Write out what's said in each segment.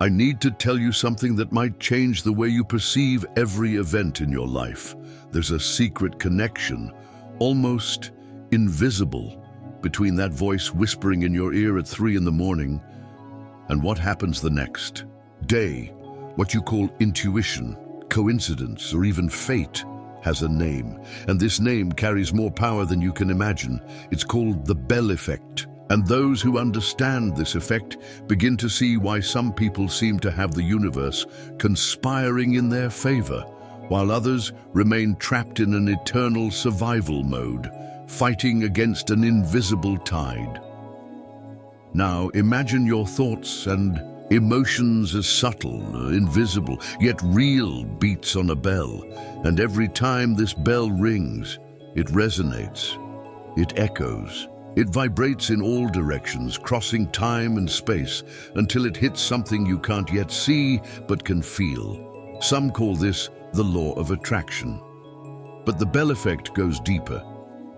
I need to tell you something that might change the way you perceive every event in your life. There's a secret connection, almost invisible, between that voice whispering in your ear at 3 in the morning and what happens the next day. What you call intuition, coincidence, or even fate has a name, and this name carries more power than you can imagine. It's called the Bell effect. And those who understand this effect begin to see why some people seem to have the universe conspiring in their favor, while others remain trapped in an eternal survival mode, fighting against an invisible tide. Now imagine your thoughts and emotions as subtle, invisible, yet real beats on a bell, and every time this bell rings, it resonates, it echoes. It vibrates in all directions, crossing time and space, until it hits something you can't yet see, but can feel. Some call this the law of attraction. But the Bell effect goes deeper.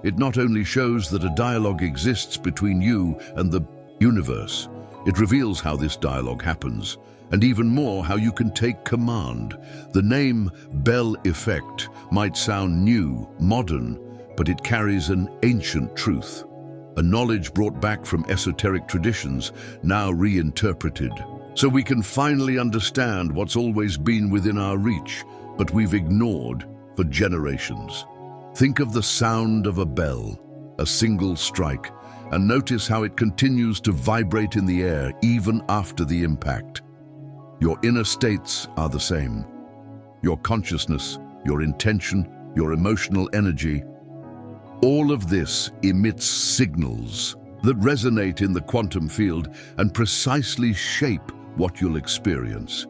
It not only shows that a dialogue exists between you and the universe, it reveals how this dialogue happens, and even more, how you can take command. The name Bell effect might sound new, modern, but it carries an ancient truth. A knowledge brought back from esoteric traditions, now reinterpreted. So we can finally understand what's always been within our reach, but we've ignored for generations. Think of the sound of a bell, a single strike, and notice how it continues to vibrate in the air even after the impact. Your inner states are the same. Your consciousness, your intention, your emotional energy, all of this emits signals that resonate in the quantum field and precisely shape what you'll experience.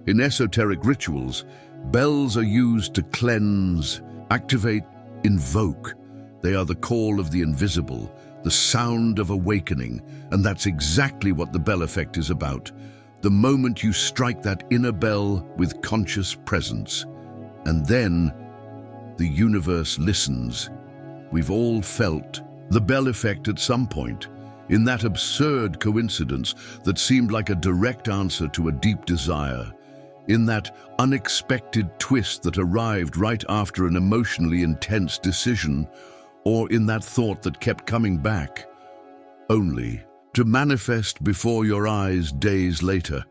In esoteric rituals, bells are used to cleanse, activate, invoke. They are the call of the invisible, the sound of awakening, and that's exactly what the Bell effect is about. The moment you strike that inner bell with conscious presence, and then the universe listens. We've all felt the Bell effect at some point, in that absurd coincidence that seemed like a direct answer to a deep desire, in that unexpected twist that arrived right after an emotionally intense decision, or in that thought that kept coming back, only to manifest before your eyes days later.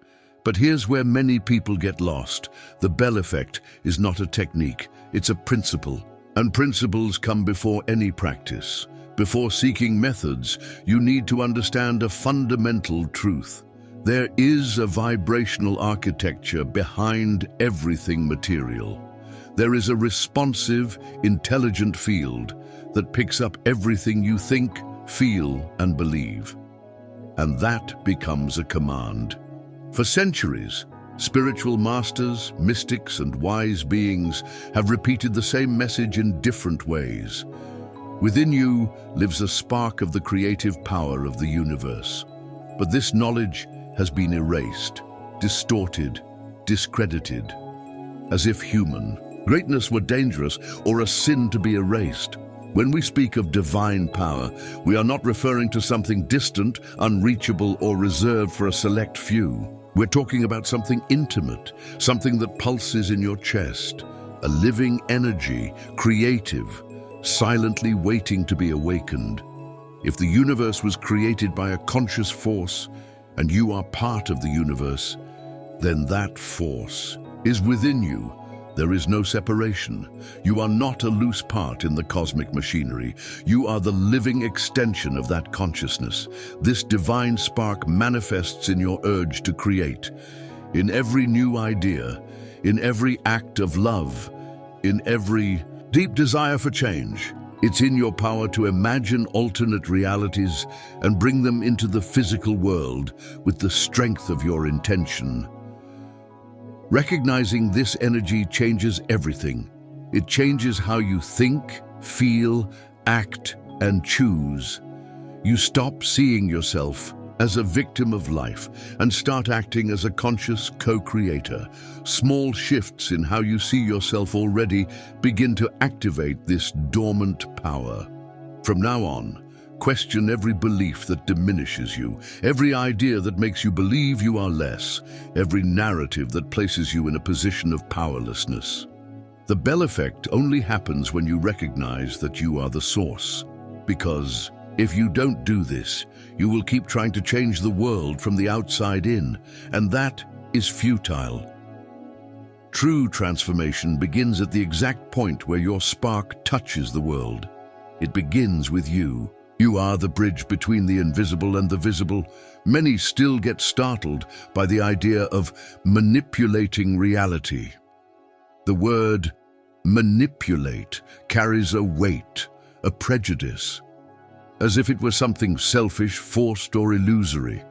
But here's where many people get lost. The Bell effect is not a technique, it's a principle. And principles come before any practice. Before seeking methods, you need to understand a fundamental truth. There is a vibrational architecture behind everything material. There is a responsive, intelligent field that picks up everything you think, feel, and believe. And that becomes a command. For centuries, spiritual masters, mystics, and wise beings have repeated the same message in different ways. Within you lives a spark of the creative power of the universe. But this knowledge has been erased, distorted, discredited, as if human greatness were dangerous or a sin to be erased. When we speak of divine power, we are not referring to something distant, unreachable, or reserved for a select few. We're talking about something intimate, something that pulses in your chest, a living energy, creative, silently waiting to be awakened. If the universe was created by a conscious force, and you are part of the universe, then that force is within you. There is no separation. You are not a loose part in the cosmic machinery. You are the living extension of that consciousness. This divine spark manifests in your urge to create, in every new idea, in every act of love, in every deep desire for change. It's in your power to imagine alternate realities and bring them into the physical world with the strength of your intention. Recognizing this energy changes everything. It changes how you think, feel, act, and choose. You stop seeing yourself as a victim of life and start acting as a conscious co-creator. Small shifts in how you see yourself already begin to activate this dormant power. From now on, Question every belief that diminishes you, every idea that makes you believe you are less, every narrative that places you in a position of powerlessness. The Bell effect only happens when you recognize that you are the source. Because if you don't do this, you will keep trying to change the world from the outside in, and that is futile. True transformation begins at the exact point where your spark touches the world. It begins with you. You are the bridge between the invisible and the visible. Many still get startled by the idea of manipulating reality. The word manipulate carries a weight, a prejudice, as if it were something selfish, forced, or illusory.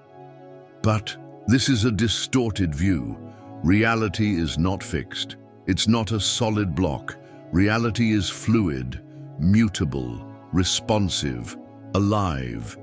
But this is a distorted view. Reality is not fixed. It's not a solid block. Reality is fluid, mutable, responsive, alive.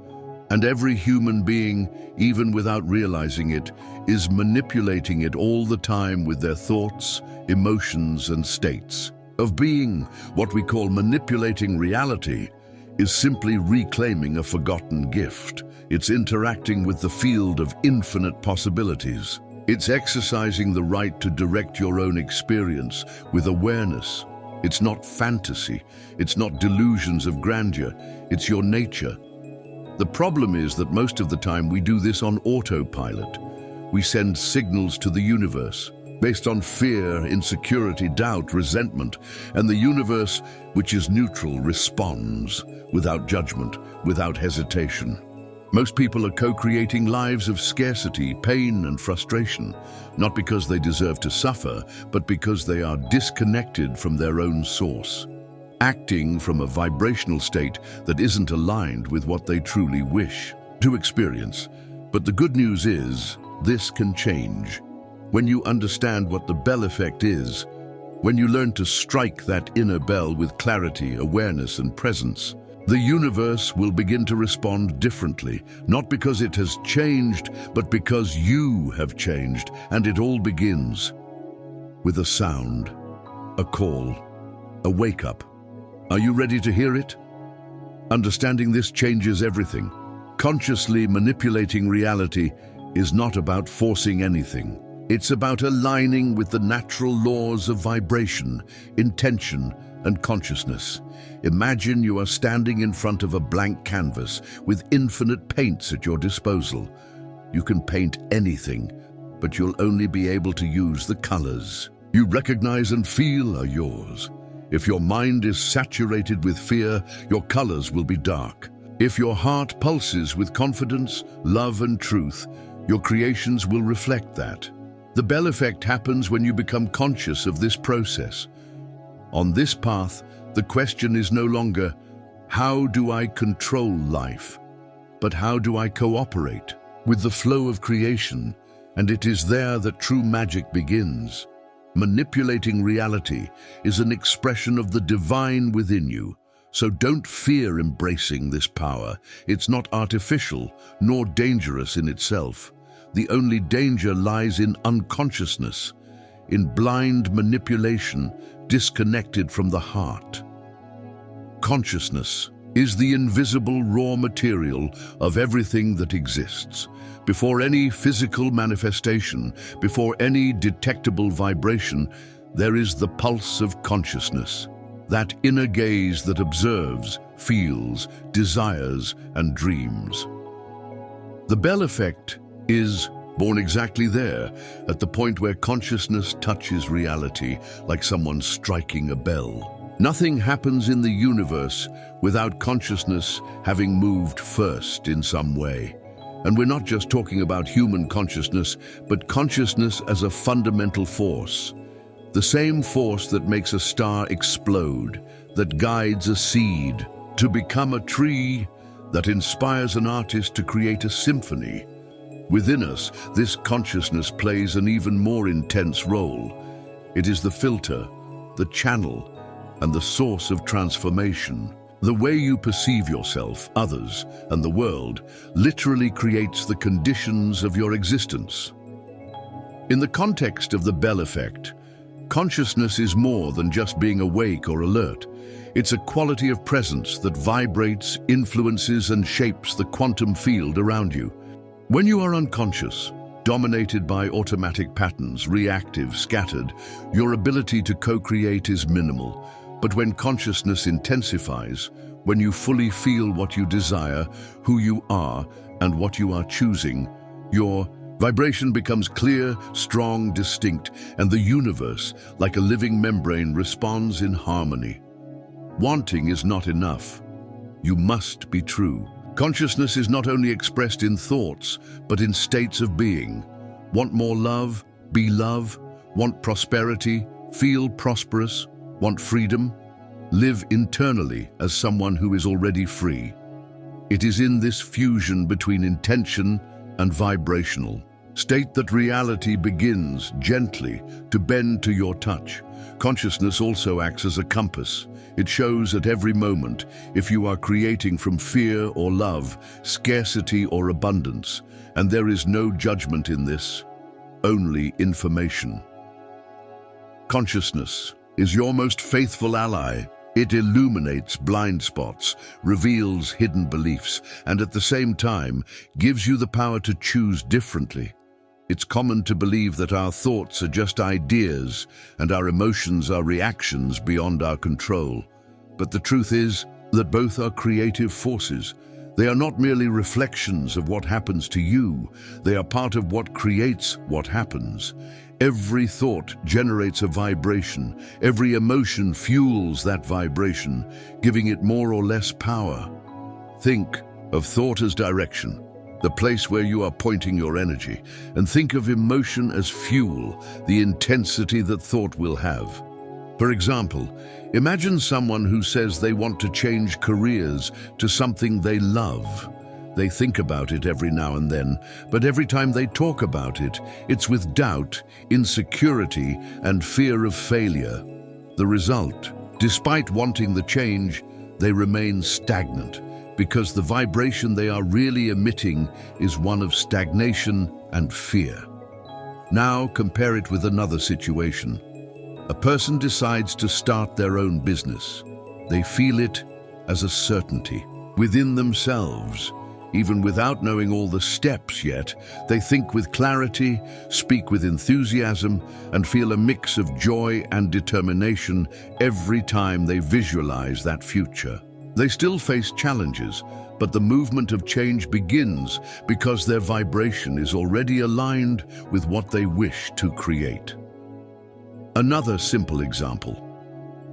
And every human being, even without realizing it, is manipulating it all the time with their thoughts, emotions, and states. Of being, what we call manipulating reality, is simply reclaiming a forgotten gift. It's interacting with the field of infinite possibilities. It's exercising the right to direct your own experience with awareness. It's not fantasy. It's not delusions of grandeur. It's your nature. The problem is that most of the time we do this on autopilot. We send signals to the universe based on fear, insecurity, doubt, resentment, and the universe, which is neutral, responds without judgment, without hesitation. Most people are co-creating lives of scarcity, pain, and frustration, not because they deserve to suffer, but because they are disconnected from their own source, acting from a vibrational state that isn't aligned with what they truly wish to experience. But the good news is, this can change. When you understand what the Bell effect is, when you learn to strike that inner bell with clarity, awareness, and presence, the universe will begin to respond differently, not because it has changed, but because you have changed, and it all begins with a sound, a call, a wake-up. Are you ready to hear it? Understanding this changes everything. Consciously manipulating reality is not about forcing anything. It's about aligning with the natural laws of vibration, intention, and consciousness. Imagine you are standing in front of a blank canvas with infinite paints at your disposal. You can paint anything, but you'll only be able to use the colors you recognize and feel are yours. If your mind is saturated with fear, your colors will be dark. If your heart pulses with confidence, love, and truth, your creations will reflect that. The Bell effect happens when you become conscious of this process. On this path, the question is no longer, how do I control life? But how do I cooperate with the flow of creation? And it is there that true magic begins. Manipulating reality is an expression of the divine within you. So don't fear embracing this power. It's not artificial, nor dangerous in itself. The only danger lies in unconsciousness, in blind manipulation, disconnected from the heart. Consciousness is the invisible raw material of everything that exists. Before any physical manifestation, before any detectable vibration, there is the pulse of consciousness, that inner gaze that observes, feels, desires, and dreams. The Bell effect is born exactly there, at the point where consciousness touches reality, like someone striking a bell. Nothing happens in the universe without consciousness having moved first in some way. And we're not just talking about human consciousness, but consciousness as a fundamental force. The same force that makes a star explode, that guides a seed to become a tree, that inspires an artist to create a symphony. Within us, this consciousness plays an even more intense role. It is the filter, the channel, and the source of transformation. The way you perceive yourself, others, and the world literally creates the conditions of your existence. In the context of the Bell effect, Consciousness is more than just being awake or alert. It's a quality of presence that vibrates, influences, and shapes the quantum field around you. When you are unconscious, dominated by automatic patterns, reactive, scattered, your ability to co-create is minimal. But when consciousness intensifies, when you fully feel what you desire, who you are, and what you are choosing, your vibration becomes clear, strong, distinct, and the universe, like a living membrane, responds in harmony. Wanting is not enough. You must be true. Consciousness is not only expressed in thoughts, but in states of being. Want more love? Be love. Want prosperity? Feel prosperous. Want freedom? Live internally as someone who is already free. It is in this fusion between intention and vibrational state that reality begins gently to bend to your touch. Consciousness also acts as a compass. It shows at every moment if you are creating from fear or love, scarcity or abundance, and there is no judgment in this, only information. Consciousness is your most faithful ally. It illuminates blind spots, reveals hidden beliefs, and at the same time gives you the power to choose differently. It's common to believe that our thoughts are just ideas and our emotions are reactions beyond our control. But the truth is that both are creative forces. They are not merely reflections of what happens to you. They are part of what creates what happens. Every thought generates a vibration. Every emotion fuels that vibration, giving it more or less power. Think of thought as direction, the place where you are pointing your energy, and think of emotion as fuel, the intensity that thought will have. For example, imagine someone who says they want to change careers to something they love. They think about it every now and then, but every time they talk about it, it's with doubt, insecurity, and fear of failure. The result, despite wanting the change, they remain stagnant, because the vibration they are really emitting is one of stagnation and fear. Now compare it with another situation. A person decides to start their own business. They feel it as a certainty within themselves. Even without knowing all the steps yet, they think with clarity, speak with enthusiasm, and feel a mix of joy and determination every time they visualize that future. They still face challenges, but the movement of change begins because their vibration is already aligned with what they wish to create. Another simple example.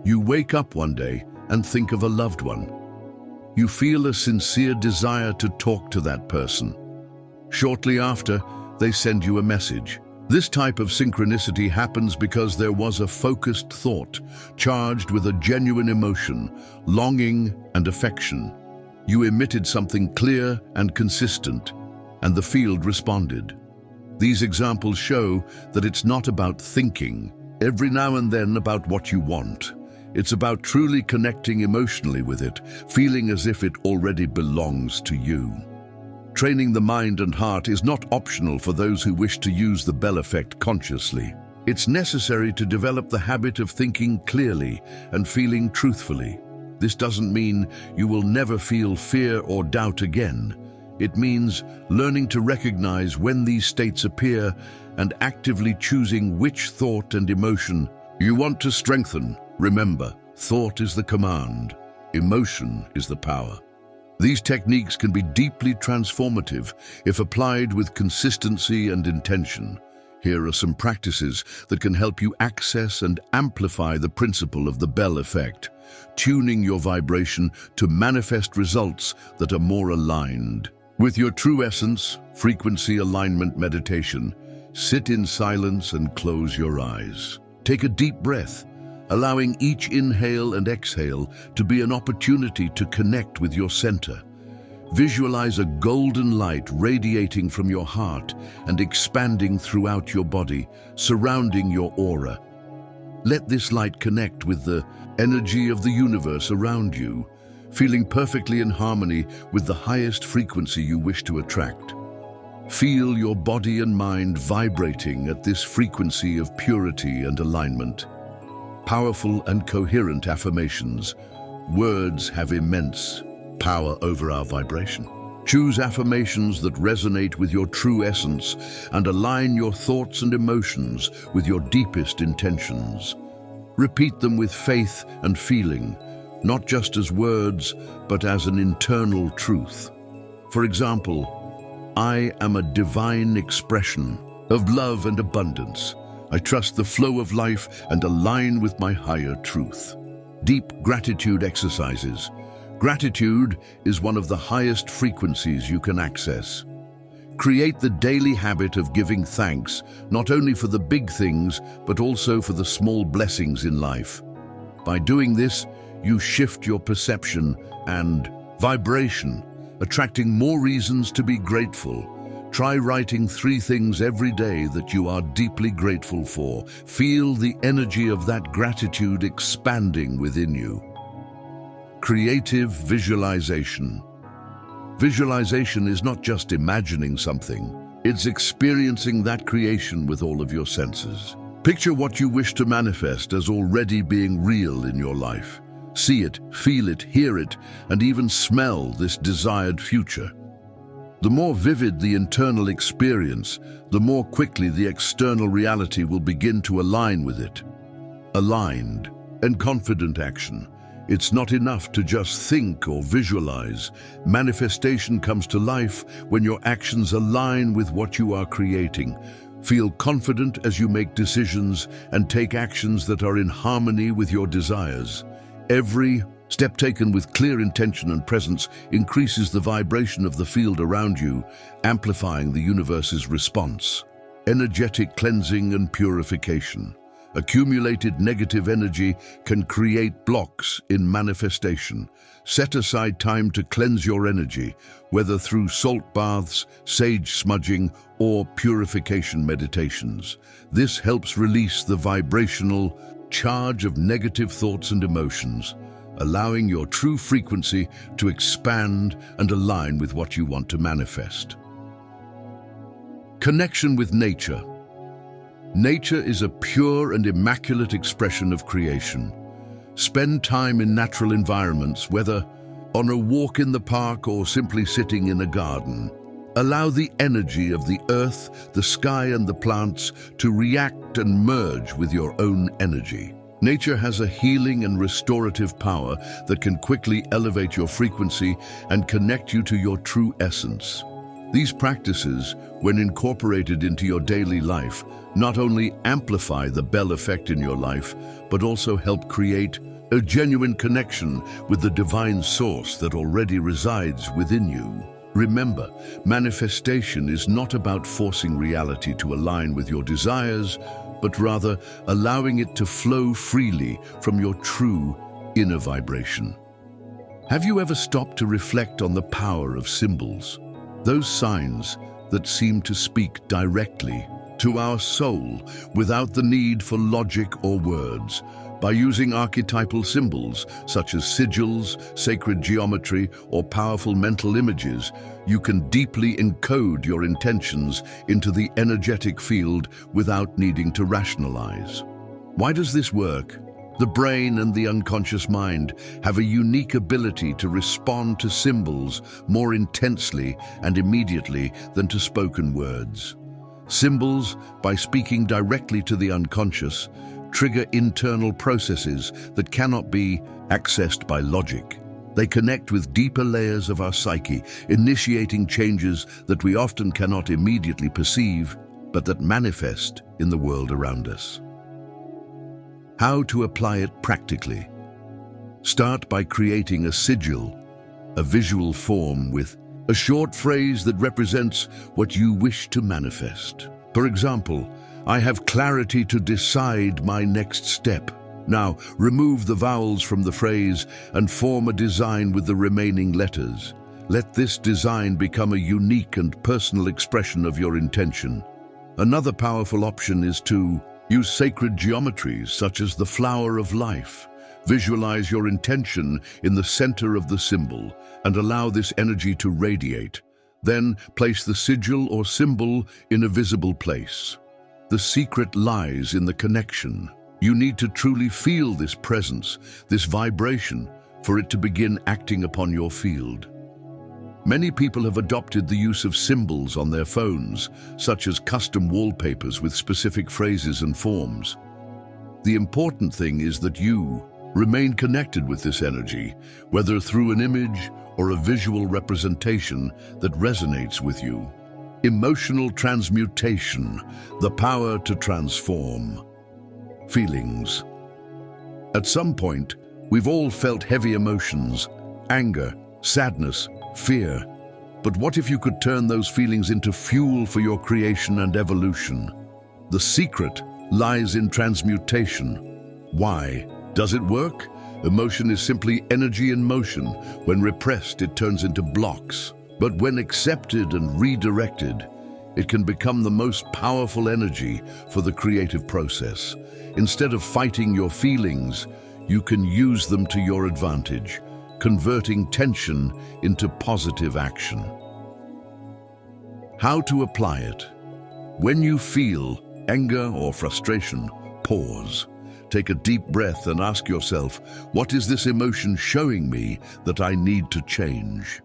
You wake up one day and think of a loved one. You feel a sincere desire to talk to that person. Shortly after, they send you a message. This type of synchronicity happens because there was a focused thought, charged with a genuine emotion, longing and affection. You emitted something clear and consistent, and the field responded. These examples show that it's not about thinking every now and then about what you want. It's about truly connecting emotionally with it, feeling as if it already belongs to you. Training the mind and heart is not optional for those who wish to use the Bell effect consciously. It's necessary to develop the habit of thinking clearly and feeling truthfully. This doesn't mean you will never feel fear or doubt again. It means learning to recognize when these states appear and actively choosing which thought and emotion you want to strengthen. Remember, thought is the command, emotion is the power. These techniques can be deeply transformative if applied with consistency and intention. Here are some practices that can help you access and amplify the principle of the Bell effect, tuning your vibration to manifest results that are more aligned with your true essence. Frequency alignment meditation. Sit in silence and close your eyes. Take a deep breath, allowing each inhale and exhale to be an opportunity to connect with your center. Visualize a golden light radiating from your heart and expanding throughout your body, surrounding your aura. Let this light connect with the energy of the universe around you, feeling perfectly in harmony with the highest frequency you wish to attract. Feel your body and mind vibrating at this frequency of purity and alignment. Powerful and coherent affirmations. Words have immense power over our vibration. Choose affirmations that resonate with your true essence and align your thoughts and emotions with your deepest intentions. Repeat them with faith and feeling, not just as words, but as an internal truth. For example, I am a divine expression of love and abundance. I trust the flow of life and align with my higher truth. Deep gratitude exercises. Gratitude is one of the highest frequencies you can access. Create the daily habit of giving thanks, not only for the big things, but also for the small blessings in life. By doing this, you shift your perception and vibration, attracting more reasons to be grateful. Try writing 3 things every day that you are deeply grateful for. Feel the energy of that gratitude expanding within you. Creative visualization. Visualization is not just imagining something, it's experiencing that creation with all of your senses. Picture what you wish to manifest as already being real in your life. See it, feel it, hear it, and even smell this desired future. The more vivid the internal experience, the more quickly the external reality will begin to align with it. Aligned and confident action. It's not enough to just think or visualize. Manifestation comes to life when your actions align with what you are creating. Feel confident as you make decisions and take actions that are in harmony with your desires. Every step taken with clear intention and presence increases the vibration of the field around you, amplifying the universe's response. Energetic cleansing and purification. Accumulated negative energy can create blocks in manifestation. Set aside time to cleanse your energy, whether through salt baths, sage smudging, or purification meditations. This helps release the vibrational charge of negative thoughts and emotions, allowing your true frequency to expand and align with what you want to manifest. Connection with nature. Nature is a pure and immaculate expression of creation. Spend time in natural environments, whether on a walk in the park or simply sitting in a garden. Allow the energy of the earth, the sky, and the plants to react and merge with your own energy. Nature has a healing and restorative power that can quickly elevate your frequency and connect you to your true essence. These practices, when incorporated into your daily life, not only amplify the Bell effect in your life, but also help create a genuine connection with the divine source that already resides within you. Remember, manifestation is not about forcing reality to align with your desires, but rather allowing it to flow freely from your true inner vibration. Have you ever stopped to reflect on the power of symbols? Those signs that seem to speak directly to our soul without the need for logic or words. By using archetypal symbols such as sigils, sacred geometry, or powerful mental images, you can deeply encode your intentions into the energetic field without needing to rationalize. Why does this work? The brain and the unconscious mind have a unique ability to respond to symbols more intensely and immediately than to spoken words. Symbols, by speaking directly to the unconscious, trigger internal processes that cannot be accessed by logic. They connect with deeper layers of our psyche, initiating changes that we often cannot immediately perceive, but that manifest in the world around us. How to apply it practically? Start by creating a sigil, a visual form with a short phrase that represents what you wish to manifest. For example, I have clarity to decide my next step. Now, remove the vowels from the phrase and form a design with the remaining letters. Let this design become a unique and personal expression of your intention. Another powerful option is to use sacred geometries such as the flower of life. Visualize your intention in the center of the symbol and allow this energy to radiate. Then place the sigil or symbol in a visible place. The secret lies in the connection. You need to truly feel this presence, this vibration, for it to begin acting upon your field. Many people have adopted the use of symbols on their phones, such as custom wallpapers with specific phrases and forms. The important thing is that you remain connected with this energy, whether through an image or a visual representation that resonates with you. Emotional transmutation, the power to transform. Feelings. At some point, we've all felt heavy emotions, anger, sadness, fear. But what if you could turn those feelings into fuel for your creation and evolution? The secret lies in transmutation. Why? Does it work? Emotion is simply energy in motion. When repressed, it turns into blocks. But when accepted and redirected, it can become the most powerful energy for the creative process. Instead of fighting your feelings, you can use them to your advantage, converting tension into positive action. How to apply it? When you feel anger or frustration, pause. Take a deep breath and ask yourself, what is this emotion showing me that I need to change?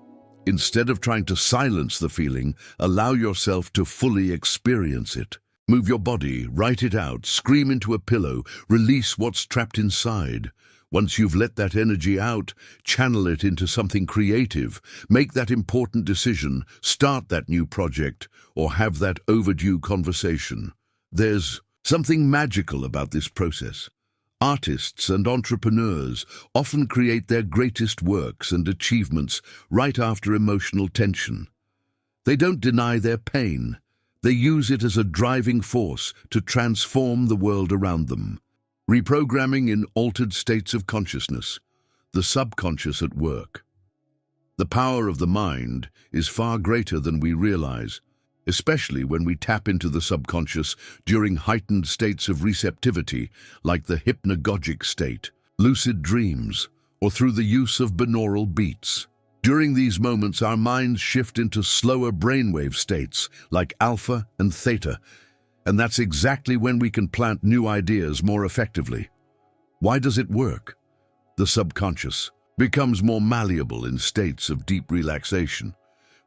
Instead of trying to silence the feeling, allow yourself to fully experience it. Move your body, write it out, scream into a pillow, release what's trapped inside. Once you've let that energy out, channel it into something creative. Make that important decision, start that new project, or have that overdue conversation. There's something magical about this process. Artists and entrepreneurs often create their greatest works and achievements right after emotional tension. They don't deny their pain. They use it as a driving force to transform the world around them. Reprogramming in altered states of consciousness, the subconscious at work. The power of the mind is far greater than we realize, especially when we tap into the subconscious during heightened states of receptivity like the hypnagogic state, lucid dreams, or through the use of binaural beats. During these moments, our minds shift into slower brainwave states like alpha and theta, and that's exactly when we can plant new ideas more effectively. Why does it work? The subconscious becomes more malleable in states of deep relaxation.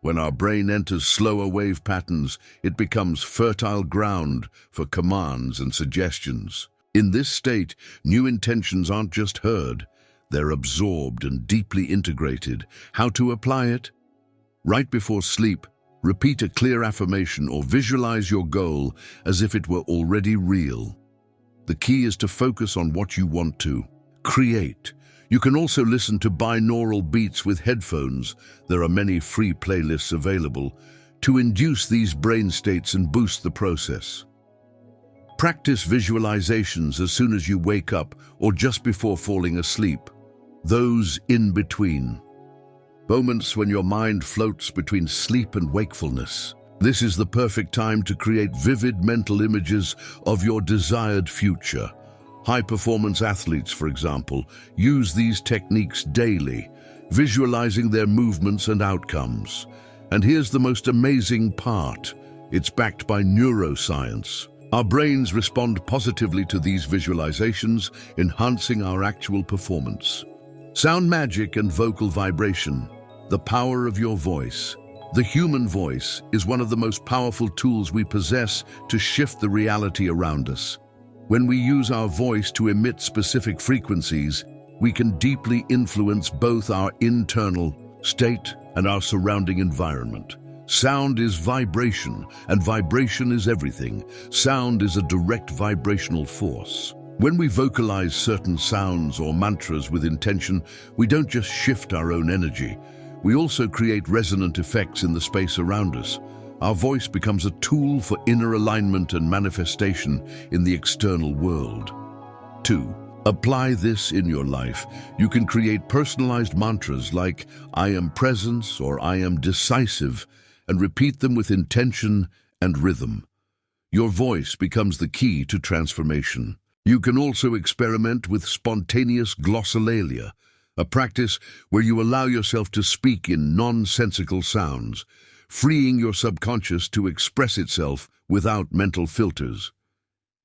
When our brain enters slower wave patterns, it becomes fertile ground for commands and suggestions. In this state, new intentions aren't just heard, they're absorbed and deeply integrated. How to apply it? Right before sleep, repeat a clear affirmation or visualize your goal as if it were already real. The key is to focus on what you want to create. You can also listen to binaural beats with headphones. There are many free playlists available to induce these brain states and boost the process. Practice visualizations as soon as you wake up or just before falling asleep. Those in between. Moments when your mind floats between sleep and wakefulness. This is the perfect time to create vivid mental images of your desired future. High-performance athletes, for example, use these techniques daily, visualizing their movements and outcomes. And here's the most amazing part. It's backed by neuroscience. Our brains respond positively to these visualizations, enhancing our actual performance. Sound magic and vocal vibration. The power of your voice. The human voice is one of the most powerful tools we possess to shift the reality around us. When we use our voice to emit specific frequencies, we can deeply influence both our internal state and our surrounding environment. Sound is vibration, and vibration is everything. Sound is a direct vibrational force. When we vocalize certain sounds or mantras with intention, we don't just shift our own energy. We also create resonant effects in the space around us. Our voice becomes a tool for inner alignment and manifestation in the external world. 2. Apply this in your life. You can create personalized mantras like I am presence or I am decisive and repeat them with intention and rhythm. Your voice becomes the key to transformation. You can also experiment with spontaneous glossolalia, a practice where you allow yourself to speak in nonsensical sounds. freeing your subconscious to express itself without mental filters.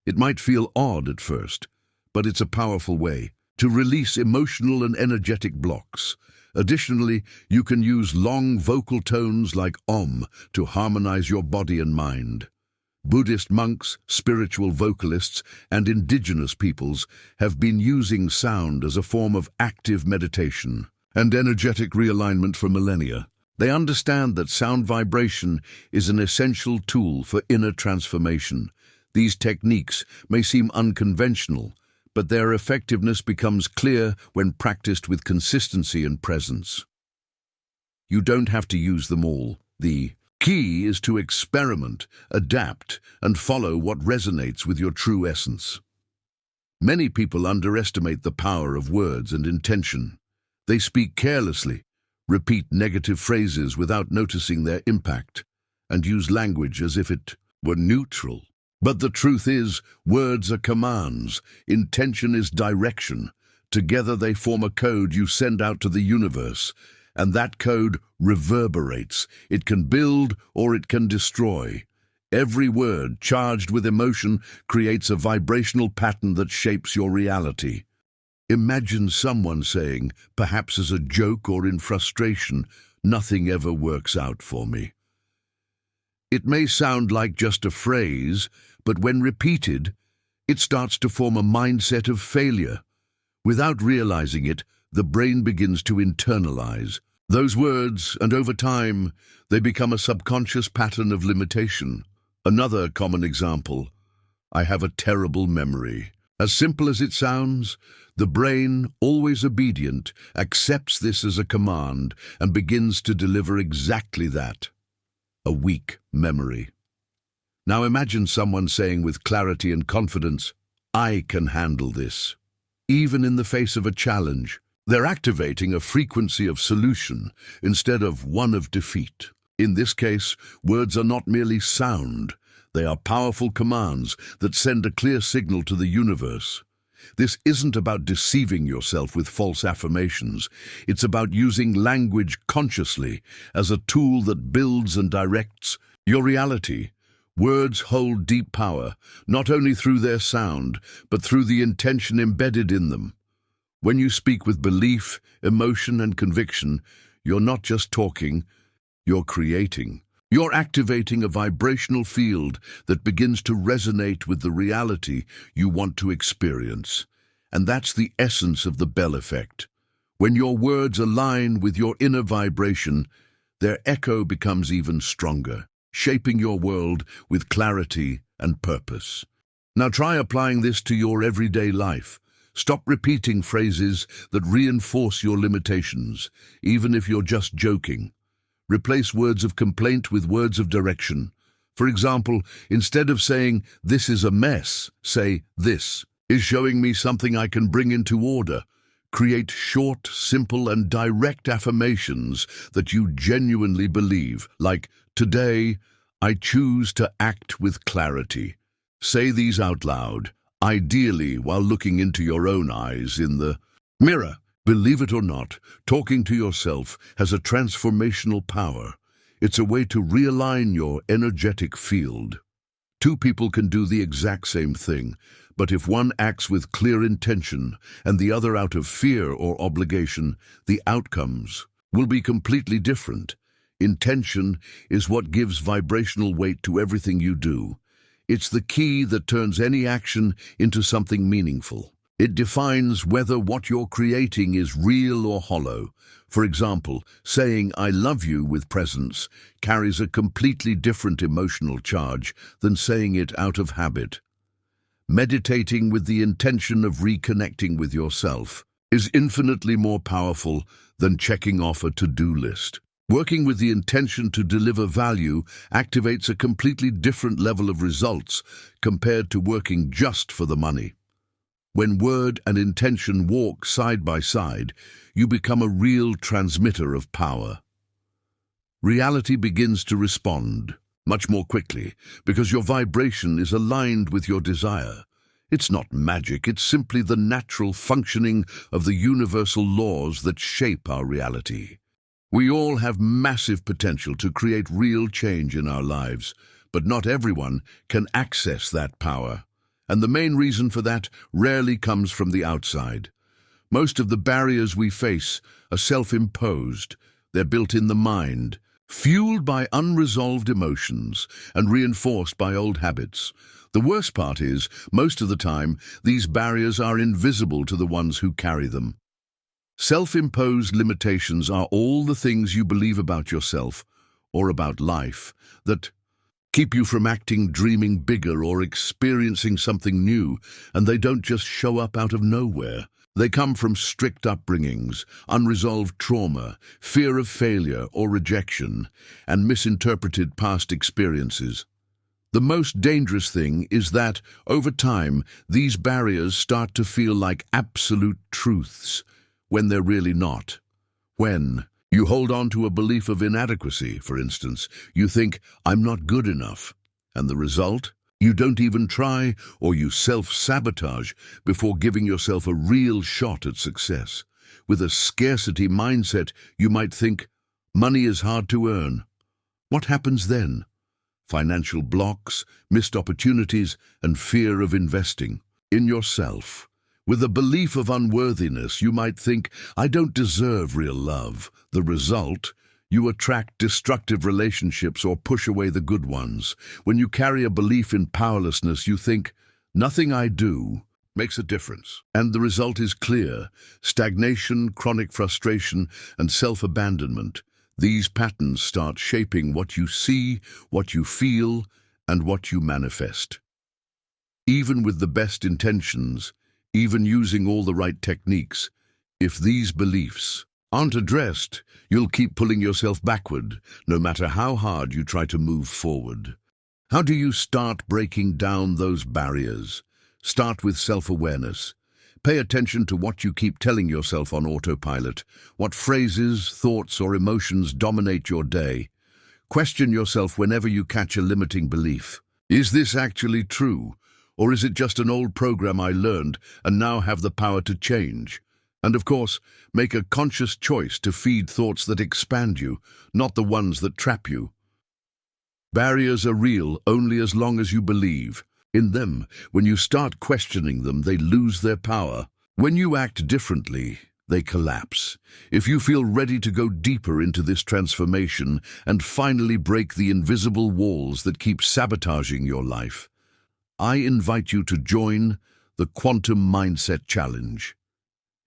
It might feel odd at first, but it's a powerful way to release emotional and energetic blocks. Additionally, you can use long vocal tones like Om to harmonize your body and mind. Buddhist monks, spiritual vocalists, and indigenous peoples have been using sound as a form of active meditation and energetic realignment for millennia. They understand that sound vibration is an essential tool for inner transformation. These techniques may seem unconventional, but their effectiveness becomes clear when practiced with consistency and presence. You don't have to use them all. The key is to experiment, adapt, and follow what resonates with your true essence. Many people underestimate the power of words and intention. They speak carelessly, repeat negative phrases without noticing their impact, and use language as if it were neutral. But the truth is, words are commands, intention is direction. Together they form a code you send out to the universe, and that code reverberates. It can build or it can destroy. Every word charged with emotion creates a vibrational pattern that shapes your reality. Imagine someone saying, perhaps as a joke or in frustration, "Nothing ever works out for me." It may sound like just a phrase, but when repeated, it starts to form a mindset of failure. Without realizing it, the brain begins to internalize those words, and over time, they become a subconscious pattern of limitation. Another common example: I have a terrible memory. As simple as it sounds, the brain, always obedient, accepts this as a command and begins to deliver exactly that: a weak memory. Now imagine someone saying with clarity and confidence, "I can handle this." Even in the face of a challenge, they're activating a frequency of solution instead of one of defeat. In this case, words are not merely sound, they are powerful commands that send a clear signal to the universe. This isn't about deceiving yourself with false affirmations. It's about using language consciously as a tool that builds and directs your reality. Words hold deep power, not only through their sound, but through the intention embedded in them. When you speak with belief, emotion, and conviction, you're not just talking, you're creating. You're activating a vibrational field that begins to resonate with the reality you want to experience. And that's the essence of the bell effect. When your words align with your inner vibration, their echo becomes even stronger, shaping your world with clarity and purpose. Now try applying this to your everyday life. Stop repeating phrases that reinforce your limitations, even if you're just joking. Replace words of complaint with words of direction. For example, instead of saying, "This is a mess," say, "This is showing me something I can bring into order." Create short, simple, and direct affirmations that you genuinely believe, like, "Today, I choose to act with clarity." Say these out loud, ideally while looking into your own eyes in the mirror. Believe it or not, talking to yourself has a transformational power. It's a way to realign your energetic field. Two people can do the exact same thing, but if one acts with clear intention and the other out of fear or obligation, the outcomes will be completely different. Intention is what gives vibrational weight to everything you do. It's the key that turns any action into something meaningful. It defines whether what you're creating is real or hollow. For example, saying "I love you" with presence carries a completely different emotional charge than saying it out of habit. Meditating with the intention of reconnecting with yourself is infinitely more powerful than checking off a to-do list. Working with the intention to deliver value activates a completely different level of results compared to working just for the money. When word and intention walk side by side, you become a real transmitter of power. Reality begins to respond much more quickly because your vibration is aligned with your desire. It's not magic, it's simply the natural functioning of the universal laws that shape our reality. We all have massive potential to create real change in our lives, but not everyone can access that power. And the main reason for that rarely comes from the outside. Most of the barriers we face are self-imposed. They're built in the mind, fueled by unresolved emotions and reinforced by old habits. The worst part is, most of the time, these barriers are invisible to the ones who carry them. Self-imposed limitations are all the things you believe about yourself or about life that keep you from acting, dreaming bigger, or experiencing something new, and they don't just show up out of nowhere. They come from strict upbringings, unresolved trauma, fear of failure or rejection, and misinterpreted past experiences. The most dangerous thing is that, over time, these barriers start to feel like absolute truths, when they're really not. When you hold on to a belief of inadequacy, for instance, you think, "I'm not good enough," and the result? You don't even try, or you self-sabotage before giving yourself a real shot at success. With a scarcity mindset, you might think, money is hard to earn. What happens then? Financial blocks, missed opportunities, and fear of investing in yourself. With a belief of unworthiness, you might think, "I don't deserve real love." The result? You attract destructive relationships or push away the good ones. When you carry a belief in powerlessness, you think, "Nothing I do makes a difference." And the result is clear: stagnation, chronic frustration, and self-abandonment. These patterns start shaping what you see, what you feel, and what you manifest. Even with the best intentions, even using all the right techniques, if these beliefs aren't addressed, you'll keep pulling yourself backward, no matter how hard you try to move forward. How do you start breaking down those barriers? Start with self-awareness. Pay attention to what you keep telling yourself on autopilot. What phrases, thoughts, or emotions dominate your day? Question yourself whenever you catch a limiting belief. Is this actually true? Or is it just an old program I learned and now have the power to change? And of course, make a conscious choice to feed thoughts that expand you, not the ones that trap you. Barriers are real only as long as you believe in them. When you start questioning them, they lose their power. When you act differently, they collapse. If you feel ready to go deeper into this transformation and finally break the invisible walls that keep sabotaging your life, I invite you to join the Quantum Mindset Challenge.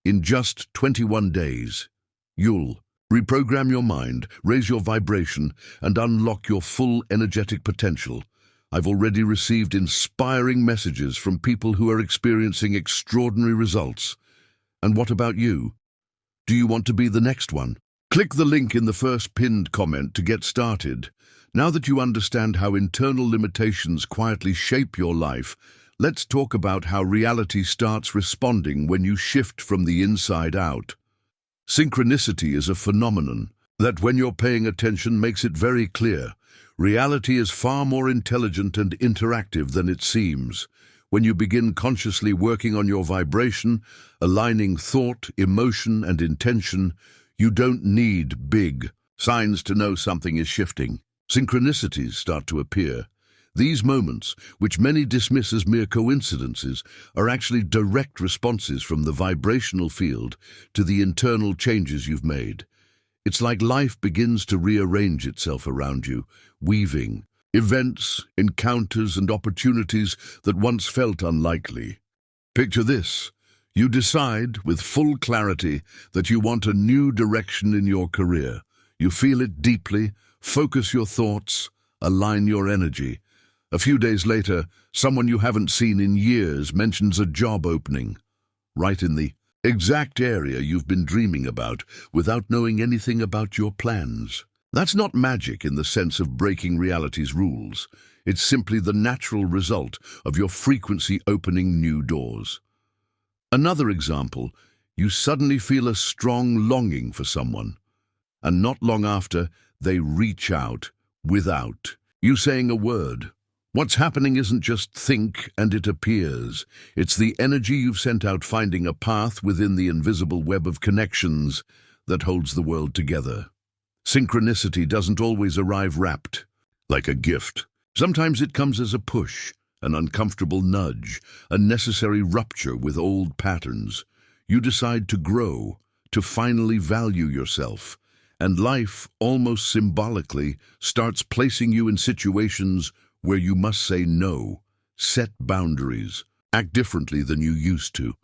In just 21 days, you'll reprogram your mind, raise your vibration, and unlock your full energetic potential. I've already received inspiring messages from people who are experiencing extraordinary results. And what about you? Do you want to be the next one? Click the link in the first pinned comment to get started. Now that you understand how internal limitations quietly shape your life, let's talk about how reality starts responding when you shift from the inside out. Synchronicity is a phenomenon that, when you're paying attention, makes it very clear. Reality is far more intelligent and interactive than it seems. When you begin consciously working on your vibration, aligning thought, emotion, and intention, you don't need big signs to know something is shifting. Synchronicities start to appear. These moments, which many dismiss as mere coincidences, are actually direct responses from the vibrational field to the internal changes you've made. It's like life begins to rearrange itself around you, weaving events, encounters, and opportunities that once felt unlikely. Picture this. You decide, with full clarity, that you want a new direction in your career. You feel it deeply, focus your thoughts, align your energy. A few days later, someone you haven't seen in years mentions a job opening, right in the exact area you've been dreaming about, without knowing anything about your plans. That's not magic in the sense of breaking reality's rules. It's simply the natural result of your frequency opening new doors. Another example, you suddenly feel a strong longing for someone, and not long after, they reach out without you saying a word. What's happening isn't just think and it appears. It's the energy you've sent out finding a path within the invisible web of connections that holds the world together. Synchronicity doesn't always arrive wrapped like a gift. Sometimes it comes as a push, an uncomfortable nudge, a necessary rupture with old patterns. You decide to grow, to finally value yourself, and life, almost symbolically, starts placing you in situations where you must say no, set boundaries, act differently than you used to.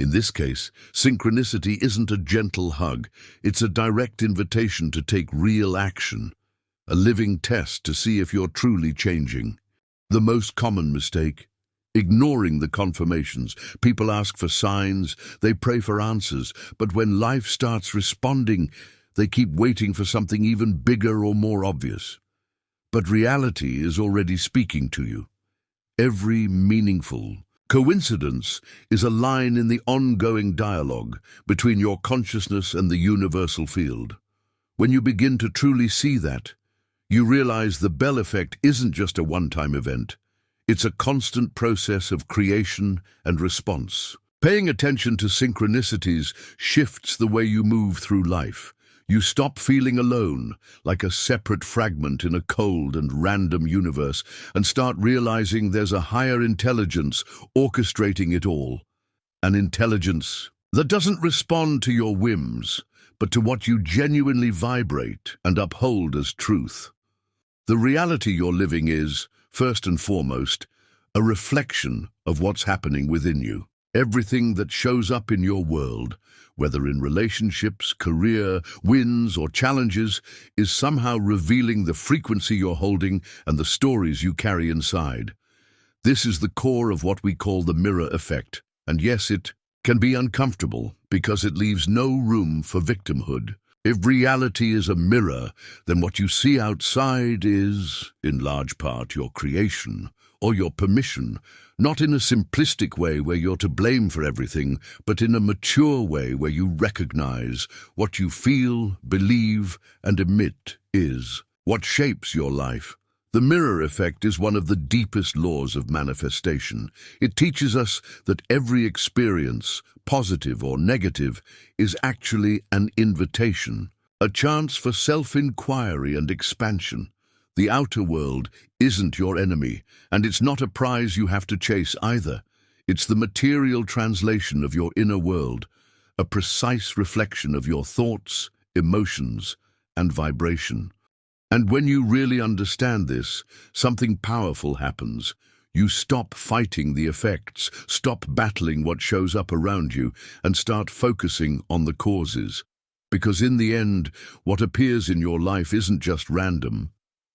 In this case, synchronicity isn't a gentle hug, it's a direct invitation to take real action, a living test to see if you're truly changing. The most common mistake: ignoring the confirmations. People ask for signs, they pray for answers, but when life starts responding, they keep waiting for something even bigger or more obvious. But reality is already speaking to you. Every meaningful coincidence is a line in the ongoing dialogue between your consciousness and the universal field. When you begin to truly see that, you realize the Bell effect isn't just a one-time event. It's a constant process of creation and response. Paying attention to synchronicities shifts the way you move through life. You stop feeling alone, like a separate fragment in a cold and random universe, and start realizing there's a higher intelligence orchestrating it all. An intelligence that doesn't respond to your whims, but to what you genuinely vibrate and uphold as truth. The reality you're living is, first and foremost, a reflection of what's happening within you. Everything that shows up in your world, whether in relationships, career, wins, or challenges, is somehow revealing the frequency you're holding and the stories you carry inside. This is the core of what we call the mirror effect, and yes, it can be uncomfortable because it leaves no room for victimhood. If reality is a mirror, then what you see outside is, in large part, your creation or your permission, not in a simplistic way where you're to blame for everything, but in a mature way where you recognize what you feel, believe, and emit is what shapes your life. The mirror effect is one of the deepest laws of manifestation. It teaches us that every experience, positive or negative, is actually an invitation, a chance for self-inquiry and expansion. The outer world isn't your enemy, and it's not a prize you have to chase either. It's the material translation of your inner world, a precise reflection of your thoughts, emotions, and vibration. And when you really understand this, something powerful happens. You stop fighting the effects, stop battling what shows up around you, and start focusing on the causes. Because in the end, what appears in your life isn't just random.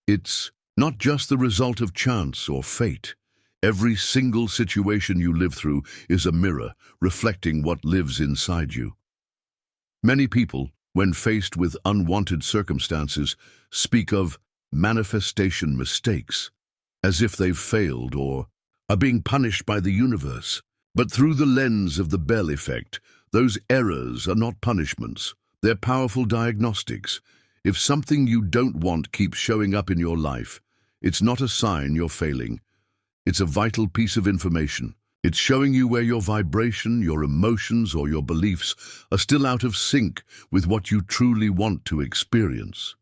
It's not just the result of chance or fate. Every single situation you live through is a mirror, reflecting what lives inside you. Many people, when faced with unwanted circumstances, speak of manifestation mistakes, as if they've failed or are being punished by the universe. But through the lens of the Bell effect, those errors are not punishments. They're powerful diagnostics. If something you don't want keeps showing up in your life, it's not a sign you're failing. It's a vital piece of information. It's showing you where your vibration, your emotions, or your beliefs are still out of sync with what you truly want to experience.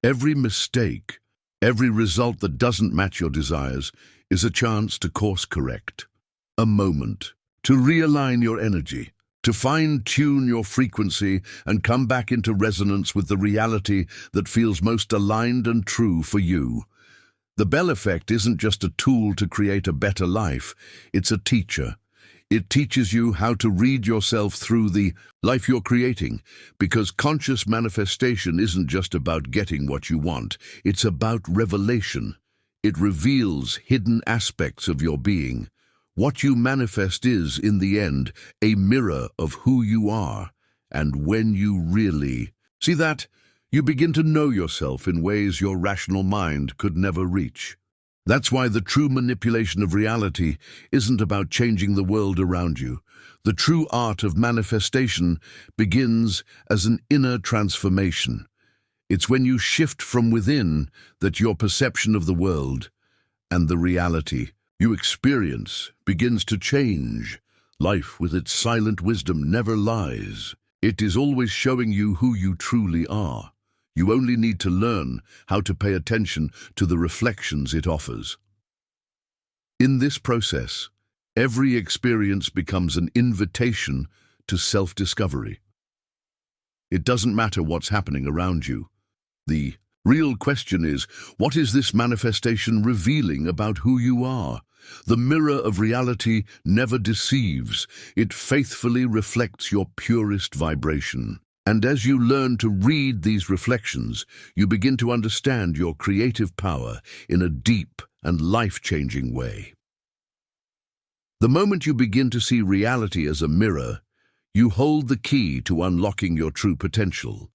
Every mistake, every result that doesn't match your desires, is a chance to course correct. A moment to realign your energy, to fine-tune your frequency and come back into resonance with the reality that feels most aligned and true for you. The Bell effect isn't just a tool to create a better life, it's a teacher. It teaches you how to read yourself through the life you're creating, because conscious manifestation isn't just about getting what you want, it's about revelation. It reveals hidden aspects of your being. What you manifest is, in the end, a mirror of who you are. And when you really see that, you begin to know yourself in ways your rational mind could never reach. That's why the true manipulation of reality isn't about changing the world around you. The true art of manifestation begins as an inner transformation. It's when you shift from within that your perception of the world and the reality you experience begins to change. Life with its silent wisdom never lies. It is always showing you who you truly are. You only need to learn how to pay attention to the reflections it offers. In this process, every experience becomes an invitation to self-discovery. It doesn't matter what's happening around you. The real question is, what is this manifestation revealing about who you are? The mirror of reality never deceives. It faithfully reflects your purest vibration. And as you learn to read these reflections, you begin to understand your creative power in a deep and life-changing way. The moment you begin to see reality as a mirror, you hold the key to unlocking your true potential.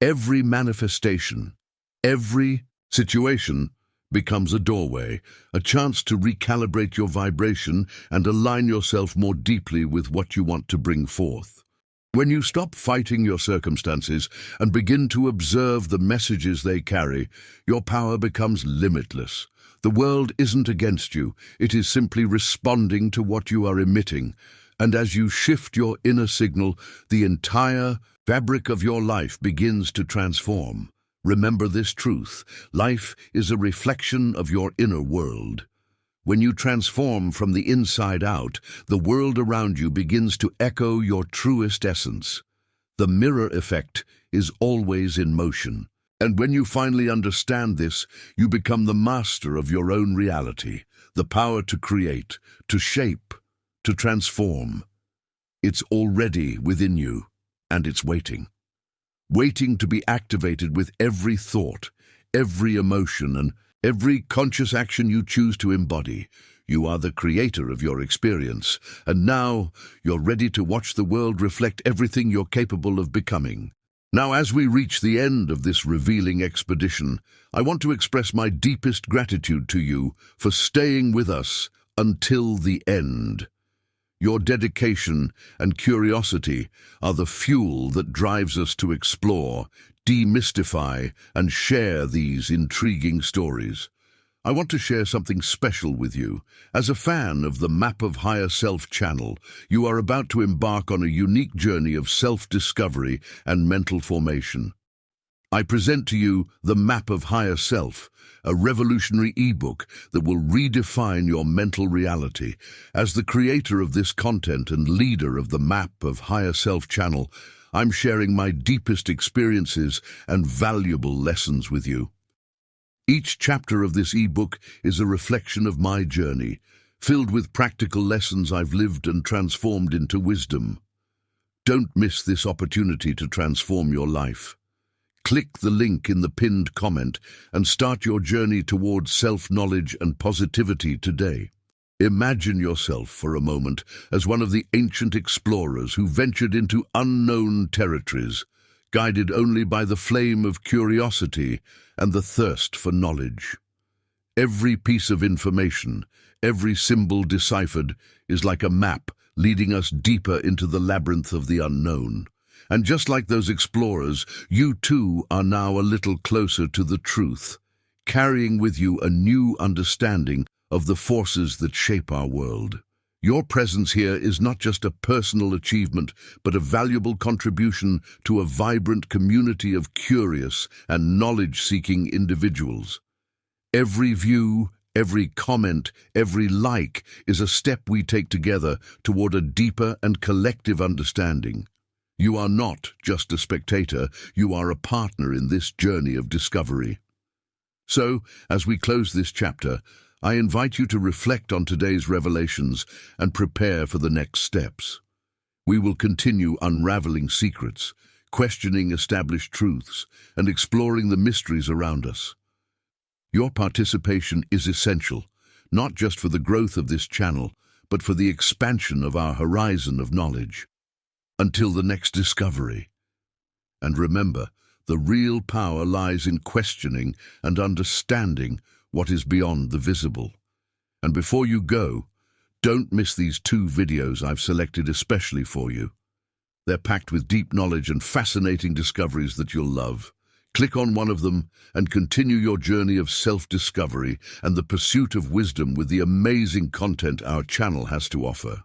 Every manifestation, every situation becomes a doorway, a chance to recalibrate your vibration and align yourself more deeply with what you want to bring forth. When you stop fighting your circumstances and begin to observe the messages they carry, your power becomes limitless. The world isn't against you, it is simply responding to what you are emitting. And as you shift your inner signal, the entire fabric of your life begins to transform. Remember this truth: life is a reflection of your inner world. When you transform from the inside out, the world around you begins to echo your truest essence. The mirror effect is always in motion. And when you finally understand this, you become the master of your own reality, the power to create, to shape, to transform. It's already within you, and it's waiting to be activated with every thought, every emotion, and every conscious action you choose to embody. You are the creator of your experience, and now you're ready to watch the world reflect everything you're capable of becoming. Now, as we reach the end of this revealing expedition, I want to express my deepest gratitude to you for staying with us until the end. Your dedication and curiosity are the fuel that drives us to explore, demystify, and share these intriguing stories. I want to share something special with you. As a fan of the Map of Higher Self channel, you are about to embark on a unique journey of self-discovery and mental formation. I present to you the Map of Higher Self, a revolutionary ebook that will redefine your mental reality. As the creator of this content and leader of the Map of Higher Self channel, I'm sharing my deepest experiences and valuable lessons with you. Each chapter of this ebook is a reflection of my journey, filled with practical lessons I've lived and transformed into wisdom. Don't miss this opportunity to transform your life. Click the link in the pinned comment and start your journey towards self-knowledge and positivity today. Imagine yourself for a moment as one of the ancient explorers who ventured into unknown territories, guided only by the flame of curiosity and the thirst for knowledge. Every piece of information, every symbol deciphered, is like a map leading us deeper into the labyrinth of the unknown. And just like those explorers, you too are now a little closer to the truth, carrying with you a new understanding of the forces that shape our world. Your presence here is not just a personal achievement, but a valuable contribution to a vibrant community of curious and knowledge-seeking individuals. Every view, every comment, every like is a step we take together toward a deeper and collective understanding. You are not just a spectator, you are a partner in this journey of discovery. So, as we close this chapter, I invite you to reflect on today's revelations and prepare for the next steps. We will continue unraveling secrets, questioning established truths, and exploring the mysteries around us. Your participation is essential, not just for the growth of this channel, but for the expansion of our horizon of knowledge. Until the next discovery. And remember, the real power lies in questioning and understanding what is beyond the visible. And before you go, don't miss these 2 videos I've selected especially for you. They're packed with deep knowledge and fascinating discoveries that you'll love. Click on one of them and continue your journey of self-discovery and the pursuit of wisdom with the amazing content our channel has to offer.